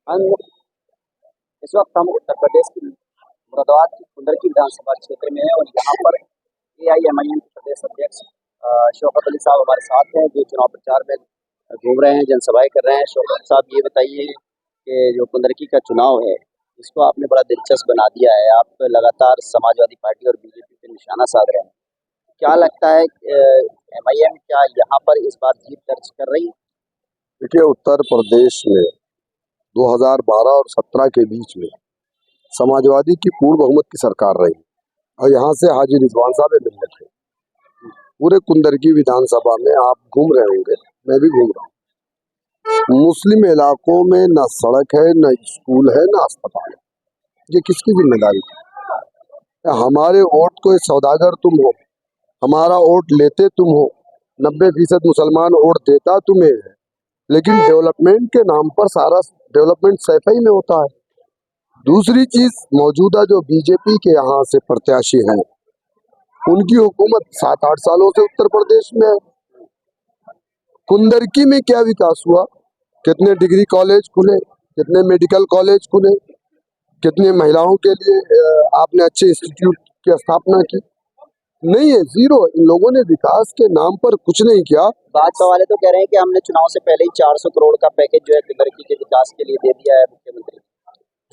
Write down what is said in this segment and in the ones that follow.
हम इस वक्त हम उत्तर प्रदेश की मुरादाबाद की कुंदरकी विधानसभा क्षेत्र में है और यहाँ पर AIMIM के प्रदेश अध्यक्ष शौकत अली साहब हमारे साथ हैं, जो चुनाव प्रचार में घूम रहे हैं, जनसभाएं कर रहे हैं। शौकत साहब, ये बताइए कि जो कुंदरकी का चुनाव है, इसको आपने बड़ा दिलचस्प बना दिया है। आप लगातार समाजवादी पार्टी और बीजेपी पे निशाना साध रहे हैं। क्या लगता है MIM क्या यहाँ पर इस बार जीत दर्ज कर रही है? देखिए, उत्तर प्रदेश में 2012 और 17 के बीच में समाजवादी की पूर्ण बहुमत की सरकार रही और यहाँ से हाजी रिजवान साहब मिलने थे। पूरे कुंदरकी विधानसभा में आप घूम रहे होंगे, मैं भी घूम रहा हूँ। मुस्लिम इलाकों में न सड़क है, न स्कूल है, न अस्पताल है। ये किसकी जिम्मेदारी है? हमारे वोट को सौदागर तुम हो, हमारा वोट लेते तुम हो। 90% मुसलमान वोट देता तुम्हें है, लेकिन डेवलपमेंट के नाम पर सारा डेवलपमेंट सैफई में होता है। दूसरी चीज, मौजूदा जो बीजेपी के यहाँ से प्रत्याशी हैं, उनकी हुकूमत 7-8 सालों से उत्तर प्रदेश में है। कुंदरकी में क्या विकास हुआ? कितने डिग्री कॉलेज खुले, कितने मेडिकल कॉलेज खुले, कितने महिलाओं के लिए आपने अच्छे इंस्टीट्यूट की स्थापना की? नहीं है, जीरो। इन लोगों ने विकास के नाम पर कुछ नहीं किया। भाजपा वाले तो कह रहे हैं कि हमने चुनाव से पहले ही 400 करोड़ का पैकेज जो है कुंदरकी के विकास के लिए दे दिया है मुख्यमंत्री।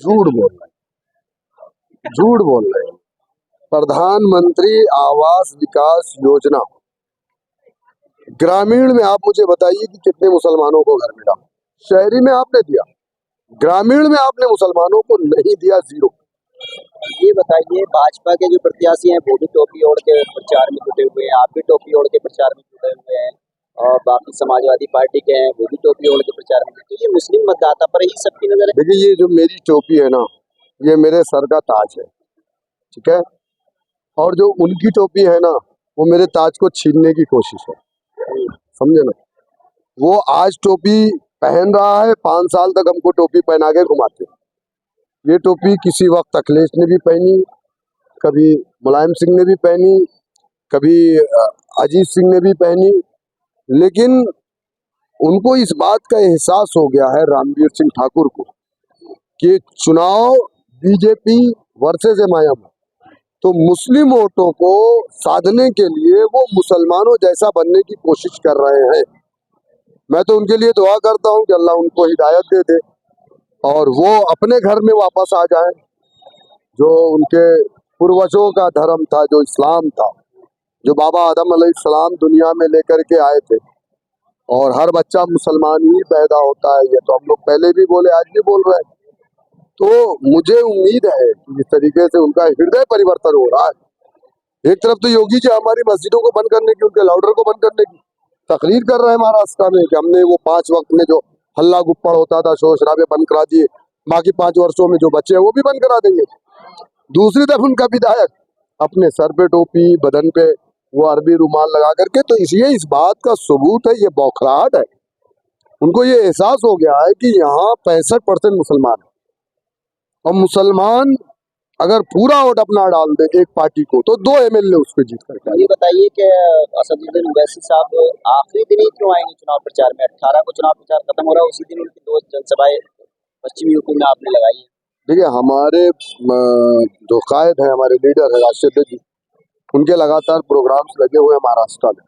झूठ बोल रहे हैं, झूठ बोल रहे हैं। प्रधानमंत्री आवास विकास योजना ग्रामीण में आप मुझे बताइए कि कितने मुसलमानों को घर मिला? शहरी में आपने दिया, ग्रामीण में आपने मुसलमानों को नहीं दिया, जीरो। ये बताइए, भाजपा के जो प्रत्याशी हैं वो भी टोपी ओढ़ के प्रचार में जुटे हुए हैं, आप भी टोपी ओढ़ के प्रचार में जुटे हुए हैं, और बाकी समाजवादी पार्टी के हैं वो भी टोपी ओढ़ के प्रचार में जुटे। ये मुस्लिम मतदाता पर ही सबकी नजर है। देखिए, ये जो मेरी टोपी है ना, ये मेरे सर का ताज है, ठीक है। और जो उनकी टोपी है ना, वो मेरे ताज को छीनने की कोशिश है, समझे ना। वो आज टोपी पहन रहा है, 5 साल तक हमको टोपी पहना के घुमाते। ये टोपी किसी वक्त अखिलेश ने भी पहनी, कभी मुलायम सिंह ने भी पहनी, कभी अजीत सिंह ने भी पहनी, लेकिन उनको इस बात का एहसास हो गया है, रणबीर सिंह ठाकुर को, कि चुनाव बीजेपी वर्सेस MIM, तो मुस्लिम वोटों को साधने के लिए वो मुसलमानों जैसा बनने की कोशिश कर रहे हैं। मैं तो उनके लिए दुआ करता हूं कि अल्लाह उनको हिदायत दे दे और वो अपने घर में वापस आ जाएं। जो उनके पूर्वजों का धर्म था, जो इस्लाम था, जो बाबा आदम अलैहिस्सलाम दुनिया में लेकर के आए थे, और हर बच्चा मुसलमान ही पैदा होता है, ये तो हम लोग पहले भी बोले, आज भी बोल रहे हैं। तो मुझे उम्मीद है कि इस तरीके से उनका हृदय परिवर्तन हो रहा है। एक तरफ तो योगी जी हमारी मस्जिदों को बंद करने की, उनके लाउडर को बंद करने की तकरीर कर रहे हैं महाराष्ट्र में कि हमने वो 5 वक्त में जो हल्ला गुप्पड़ होता था, शोर शराबे बंद करा दिए, बाकी 5 वर्षों में जो बचे हैं वो भी बंद करा देंगे। दूसरी तरफ उनका विधायक अपने सर पे टोपी, बदन पे वो अरबी रुमाल लगा करके, तो इसलिए इस बात का सबूत है, ये बौखलाहट है। उनको ये एहसास हो गया है कि यहाँ 65% मुसलमान है, और मुसलमान अगर पूरा वोट अपना डाल दे एक पार्टी को, तो 2 MLA उस पर जीत करके आए। ये बताइए कि असदुद्दीन ओवैसी साहब आखिरी दिन ही क्यों आएंगे चुनाव प्रचार में? 18 को चुनाव प्रचार खत्म हो रहा है, उसी दिन उनकी 2 जनसभाएं पश्चिमी यूपी में आपने लगाई है। देखिए, हमारे जो कायद है, हमारे लीडर है राष्ट्रीय अध्यक्ष, उनके लगातार प्रोग्राम्स लगे हुए हैं महाराष्ट्र में,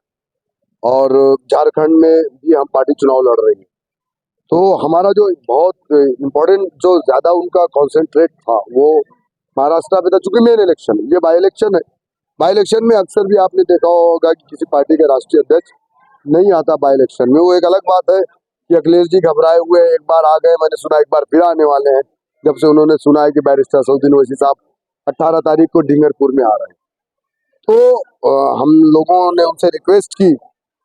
और झारखंड में भी हम पार्टी चुनाव लड़ रही है। तो हमारा जो बहुत इम्पोर्टेंट, जो ज्यादा उनका कॉन्सेंट्रेट था, वो महाराष्ट्र में था। चूंकि मेन इलेक्शन, ये बाई इलेक्शन है, बाई इलेक्शन में अक्सर भी आपने देखा होगा कि किसी पार्टी के राष्ट्रीय अध्यक्ष नहीं आता बाई इलेक्शन में। वो एक अलग बात है कि अखिलेश जी घबराए हुए एक बार आ गए, मैंने सुना एक बार फिर आने वाले हैं, जब से उन्होंने सुना है कि बैरिस्टर असदुद्दीन ओवैसी साहब 18 तारीख को डिंगरपुर में आ रहे हैं। तो हम लोगों ने उनसे रिक्वेस्ट की,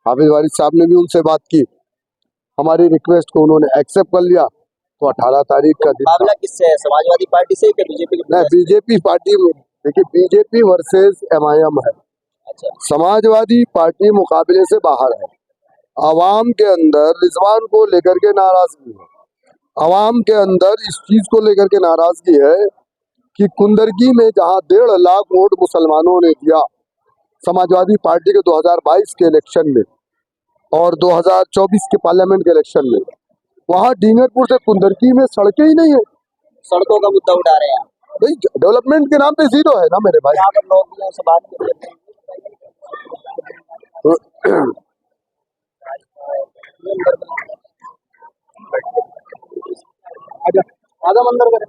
हाफिज वारिस साहब ने भी उनसे बात की, हमारी रिक्वेस्ट को उन्होंने एक्सेप्ट कर लिया। तो 18 तारीख का दिन मुकाबला किससे है, समाजवादी पार्टी से या बीजेपी? नहीं, बीजेपी पार्टी, देखिए बीजेपी वर्सेस MIM है। अच्छा, समाजवादी पार्टी मुकाबले से बाहर है। आवाम के अंदर रिजवान को लेकर के नाराजगी है, आवाम के अंदर इस चीज को लेकर के नाराजगी है कि कुंदरकी में जहां 1.5 लाख वोट मुसलमानों ने दिया समाजवादी पार्टी के 2022 के इलेक्शन में और 2024 के पार्लियामेंट के इलेक्शन में, वहाँ डींगरपुर से कुंदरकी में सड़कें ही नहीं है। सड़कों का मुद्दा उठा रहे हैं आप। भाई डेवलपमेंट के नाम पे जीरो है ना मेरे भाई। यहाँ पर लोग भी हैं, उनसे बात करते हैं। आजा आजा मंदिर करें।